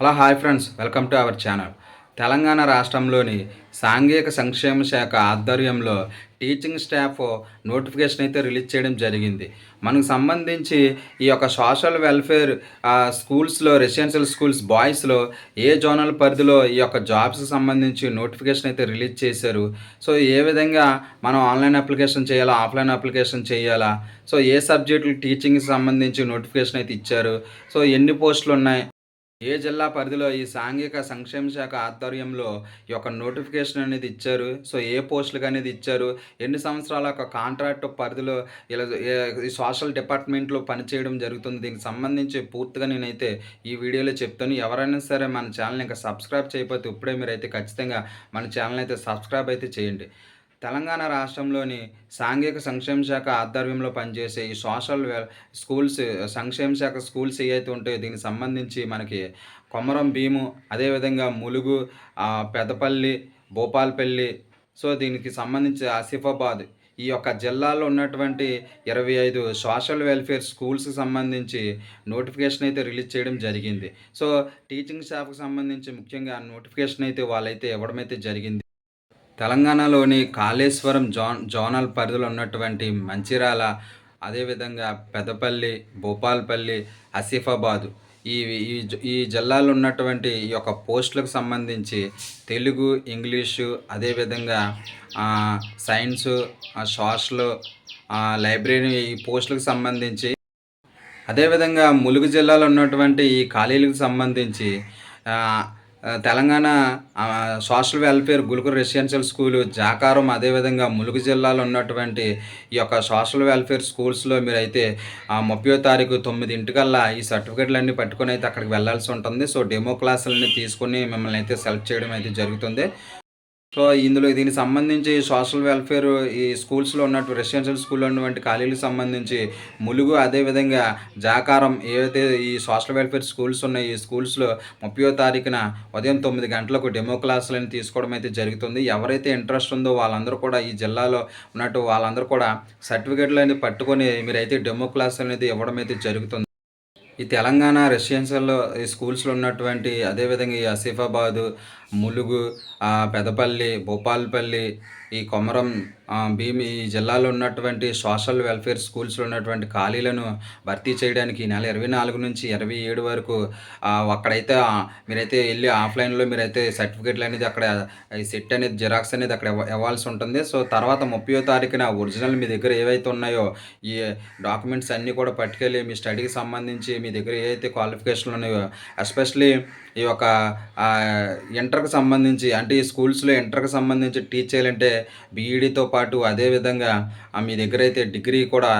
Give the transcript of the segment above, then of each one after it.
Hello hi friends, welcome to our channel. Telangana రాష్ట్రంలోని సాంఘిక సంక్షేమ శాఖ ఆధ్వర్యంలో టీచింగ్ స్టాఫ్ నోటిఫికేషన్ అయితే రిలీజ్ చేయడం జరిగింది. మనకు సంబంధించి ఈ యొక్క సోషల్ వెల్ఫేర్ స్కూల్స్లో, రెసిడెన్షియల్ స్కూల్స్ బాయ్స్‌లో ఏ జోనల్ పరిధిలో ఈ యొక్క జాబ్స్‌కి సంబంధించి నోటిఫికేషన్ అయితే రిలీజ్ చేశారు. సో, ఏ విధంగా మనం ఆన్‌లైన్ అప్లికేషన్ చేయాలా? ఆఫ్‌లైన్ అప్లికేషన్ చేయాలా? సో, ఏ సబ్జెక్టులు టీచింగ్‌కి సంబంధించి నోటిఫికేషన్ అయితే ఇచ్చారు. సో, ఎన్ని పోస్టులున్నాయి? ఏ జిల్లా పరిధిలో ఈ సాంఘిక సంక్షేమ శాఖ ఆధ్వర్యంలో ఈ యొక్క నోటిఫికేషన్ అనేది ఇచ్చారు. సో, ఏ పోస్టులకి అనేది ఇచ్చారు. ఎన్ని సంవత్సరాల ఒక కాంట్రాక్ట్ పరిధిలో ఇలా ఈ సోషల్ డిపార్ట్మెంట్‌లో పనిచేయడం జరుగుతుంది. దీనికి సంబంధించి పూర్తిగా నేనైతే ఈ వీడియోలో చెప్తాను. ఎవరైనా సరే మన ఛానల్‌ని ఇంకా సబ్స్క్రైబ్ చేయకపోతే ఇప్పుడే మీరైతే ఖచ్చితంగా మన ఛానల్‌ని అయితే సబ్స్క్రైబ్ అయితే చేయండి. తెలంగాణ రాష్ట్రంలోని సాంఘిక సంక్షేమ శాఖ ఆధ్వర్యంలో పనిచేసే ఈ సోషల్ స్కూల్స్, సంక్షేమ శాఖ స్కూల్స్ ఏవైతే ఉంటాయో దీనికి సంబంధించి మనకి కొమరం భీము, అదేవిధంగా ములుగు, పెదపల్లి, భూపాలపల్లి, సో దీనికి సంబంధించి ఆసిఫాబాద్, ఈ యొక్క జిల్లాలో ఉన్నటువంటి 25 సోషల్ వెల్ఫేర్ స్కూల్స్‌కి సంబంధించి నోటిఫికేషన్ అయితే రిలీజ్ చేయడం జరిగింది. సో, టీచింగ్ స్టాఫ్‌కి సంబంధించి ముఖ్యంగా నోటిఫికేషన్ అయితే వాళ్ళైతే ఇవ్వడం అయితే జరిగింది. తెలంగాణలోని కాళేశ్వరం జోనల్ పరిధిలో ఉన్నటువంటి మంచిర్యాల, అదేవిధంగా పెద్దపల్లి, భూపాలపల్లి, ఆసిఫాబాదు, ఈ ఈ జిల్లాలో ఉన్నటువంటి ఈ యొక్క పోస్టులకు సంబంధించి తెలుగు, ఇంగ్లీషు, అదేవిధంగా సైన్సు, సోషలు, లైబ్రరీ, ఈ పోస్టులకు సంబంధించి, అదేవిధంగా ములుగు జిల్లాలో ఉన్నటువంటి ఈ ఖాళీలకు సంబంధించి ఆహ్, తెలంగాణ సోషల్ వెల్ఫేర్ గురుకుల రెసిడెన్షియల్ స్కూలు జాకారం, అదేవిధంగా ములుగు జిల్లాలో ఉన్నటువంటి ఈ యొక్క సోషల్ వెల్ఫేర్ స్కూల్స్‌లో మీరైతే 30వ తారీఖు 9:00 ఈ సర్టిఫికేట్‌లన్నీ పట్టుకొని అయితే అక్కడికి వెళ్ళాల్సి ఉంటుంది. సో, డెమో క్లాసులన్నీ తీసుకొని మిమ్మల్ని అయితే సెలెక్ట్ చేయడం అయితే జరుగుతుంది. సో, ఇందులో దీనికి సంబంధించి సోషల్ వెల్ఫేర్ ఈ స్కూల్స్‌లో ఉన్నట్టు రెసిడెన్షియల్ స్కూల్‌లో ఉన్నటువంటి ఖాళీలకు సంబంధించి ములుగు, అదేవిధంగా జాకారం, ఏవైతే ఈ సోషల్ వెల్ఫేర్ స్కూల్స్ ఉన్నాయో ఈ స్కూల్స్‌లో 30వ తారీఖున ఉదయం 9 గంటలకు డెమో క్లాసులని తీసుకోవడం అయితే జరుగుతుంది. ఎవరైతే ఇంట్రెస్ట్ ఉందో వాళ్ళందరూ కూడా, ఈ జిల్లాలో ఉన్నట్టు వాళ్ళందరూ కూడా సర్టిఫికేట్‌లన్నీ పట్టుకొని మీరైతే డెమో క్లాస్ అనేది ఇవ్వడం అయితే జరుగుతుంది. ఈ తెలంగాణ రెసిడెన్షియల్ ఈ స్కూల్స్‌లో ఉన్నటువంటి, అదేవిధంగా ఈ ఆసిఫాబాదు, ములుగు, పెదపల్లి, భూపాలపల్లి, ఈ కొమరం భీం, ఈ జిల్లాలో ఉన్నటువంటి సోషల్ వెల్ఫేర్ స్కూల్స్‌లో ఉన్నటువంటి ఖాళీలను భర్తీ చేయడానికి ఈ నెల 24 నుంచి 27 వరకు అక్కడైతే మీరైతే ఎళ్లి ఆఫ్‌లైన్‌లో మీరైతే సర్టిఫికేట్‌లనేది అక్కడ ఈ సెట్ అనేది, జిరాక్స్ అనేది అక్కడ ఇవ్వాల్సి ఉంటుంది. సో, తర్వాత 30వ తారీఖున ఒరిజినల్ మీ దగ్గర ఏవైతే ఉన్నాయో ఈ డాక్యుమెంట్స్ అన్నీ కూడా పట్టుకెళ్ళి మీ స్టడీకి సంబంధించి మీ దగ్గర ఏవైతే క్వాలిఫికేషన్‌లు ఉన్నాయో, ఎస్పెషల్లీ ఈ యొక్క ఇంటర్‌కి సంబంధించి, అంటే ఈ స్కూల్స్‌లో ఇంటర్‌కి సంబంధించి టీచ్ చేయాలంటే బీఈడీతో పాటు, అదేవిధంగా మీ దగ్గరైతే డిగ్రీ కూడా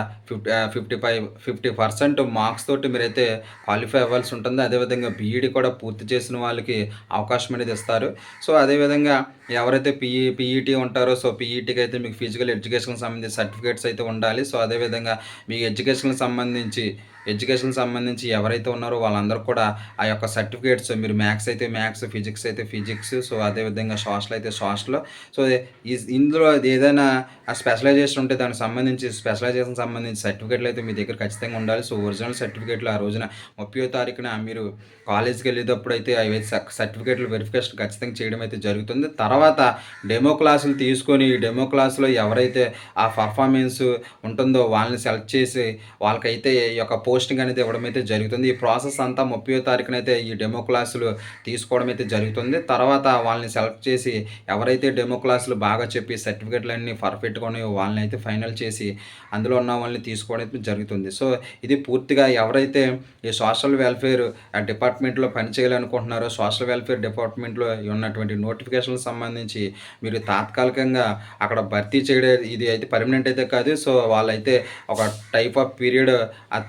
50% మార్క్స్ తోటి మీరైతే క్వాలిఫై అవ్వాల్సి ఉంటుంది. అదేవిధంగా బీఈడీ కూడా పూర్తి చేసిన వాళ్ళకి అవకాశం అనేది ఇస్తారు. సో, అదేవిధంగా ఎవరైతే పీఈటీ ఉంటారో, సో పీఈటీకి అయితే మీకు ఫిజికల్ ఎడ్యుకేషన్‌కి సంబంధించి సర్టిఫికేట్స్ అయితే ఉండాలి. సో, అదేవిధంగా మీ ఎడ్యుకేషన్‌కి సంబంధించి ఎవరైతే ఉన్నారో వాళ్ళందరూ కూడా ఆ యొక్క సర్టిఫికేట్స్, మీరు మ్యాథ్స్ అయితే మ్యాథ్స్, ఫిజిక్స్ అయితే ఫిజిక్స్, సో అదేవిధంగా సోషల్ అయితే సోషల్. సో, ఇందులో ఏదైనా స్పెషలైజేషన్ ఉంటే దానికి సంబంధించి స్పెషలైజేషన్‌కి సంబంధించి సర్టిఫికేట్‌లు అయితే మీ దగ్గర ఖచ్చితంగా ఉండాలి. సో, ఒరిజినల్ సర్టిఫికేట్‌లు ఆ రోజున 30వ తారీఖున మీరు కాలేజ్‌కెళ్ళేటప్పుడు అయితే అవి సర్టిఫికేట్‌లు వెరిఫికేషన్ ఖచ్చితంగా చేయడం అయితే జరుగుతుంది. తర్వాత డెమో క్లాసులు తీసుకొని, ఈ డెమో క్లాస్‌లో ఎవరైతే ఆ పర్ఫార్మెన్స్ ఉంటుందో వాళ్ళని సెలెక్ట్ చేసి వాళ్ళకైతే ఈ యొక్క పోస్టింగ్ అనేది ఇవ్వడం అయితే జరుగుతుంది. ఈ ప్రాసెస్ అంతా 30వ తారీఖునైతే ఈ డెమో క్లాసులు తీసుకోవడం అయితే జరుగుతుంది. తర్వాత వాళ్ళని సెలెక్ట్ చేసి ఎవరైతే డెమో క్లాసులు బాగా చెప్పి సర్టిఫికేట్‌లన్నీ పర్ఫెక్ట్‌గా ఉన్నాయో వాళ్ళని అయితే ఫైనల్ చేసి అందులో ఉన్న వాళ్ళని తీసుకోవడం అయితే జరుగుతుంది. సో, ఇది పూర్తిగా ఎవరైతే ఈ సోషల్ వెల్ఫేర్ డిపార్ట్మెంట్‌లో పనిచేయాలనుకుంటున్నారో, సోషల్ వెల్ఫేర్ డిపార్ట్మెంట్‌లో ఉన్నటువంటి నోటిఫికేషన్‌లకు సంబంధించి మీరు తాత్కాలికంగా అక్కడ భర్తీ చేయడం, ఇది అయితే పర్మనెంట్ అయితే కాదు. సో, వాళ్ళైతే ఒక టైప్ ఆఫ్ పీరియడ్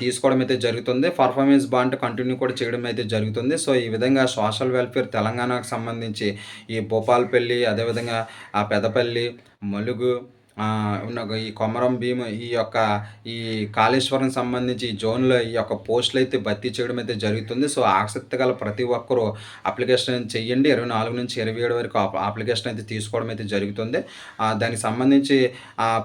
తీసుకోవడం అయితే జరుగుతుంది. పర్ఫార్మెన్స్ బాండ్ కంటిన్యూ కూడా చేయడం అయితే జరుగుతుంది. సో, ఈ విధంగా సోషల్ వెల్ఫేర్ తెలంగాణకు సంబంధించి ఈ భూపాలపల్లి, అదేవిధంగా పెదపల్లి, ములుగు, ఉన్న ఈ కొమరం భీమ్ ఈ కాళేశ్వరం సంబంధించి ఈ జోన్‌లో ఈ యొక్క పోస్టులైతే భర్తీ చేయడం అయితే జరుగుతుంది. సో, ఆసక్తి గల ప్రతి ఒక్కరు అప్లికేషన్ చెయ్యండి. 24-27 వరకు అప్లికేషన్ అయితే తీసుకోవడం అయితే జరుగుతుంది. దానికి సంబంధించి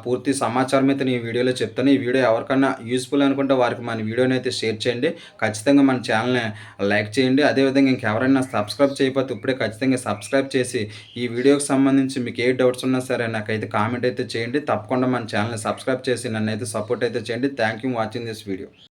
పూర్తి సమాచారం అయితే నేను ఈ వీడియోలో చెప్తాను. ఈ వీడియో ఎవరికన్నా యూజ్‌ఫుల్ అనుకుంటే వారికి మన వీడియోని అయితే షేర్ చేయండి. ఖచ్చితంగా మన ఛానెల్‌ని లైక్ చేయండి. అదేవిధంగా ఇంకెవరైనా సబ్స్క్రైబ్ చేయకపోతే ఇప్పుడే ఖచ్చితంగా సబ్స్క్రైబ్ చేసి ఈ వీడియోకి సంబంధించి మీకు ఏ డౌట్స్ ఉన్నా సరే నాకైతే కామెంట్ అయితే చేయండి. తప్పకుండా మన ఛానెల్‌ని సబ్స్క్రైబ్ చేసి నన్నైతే సపోర్ట్ అయితే చేయండి. Thank you watching this video.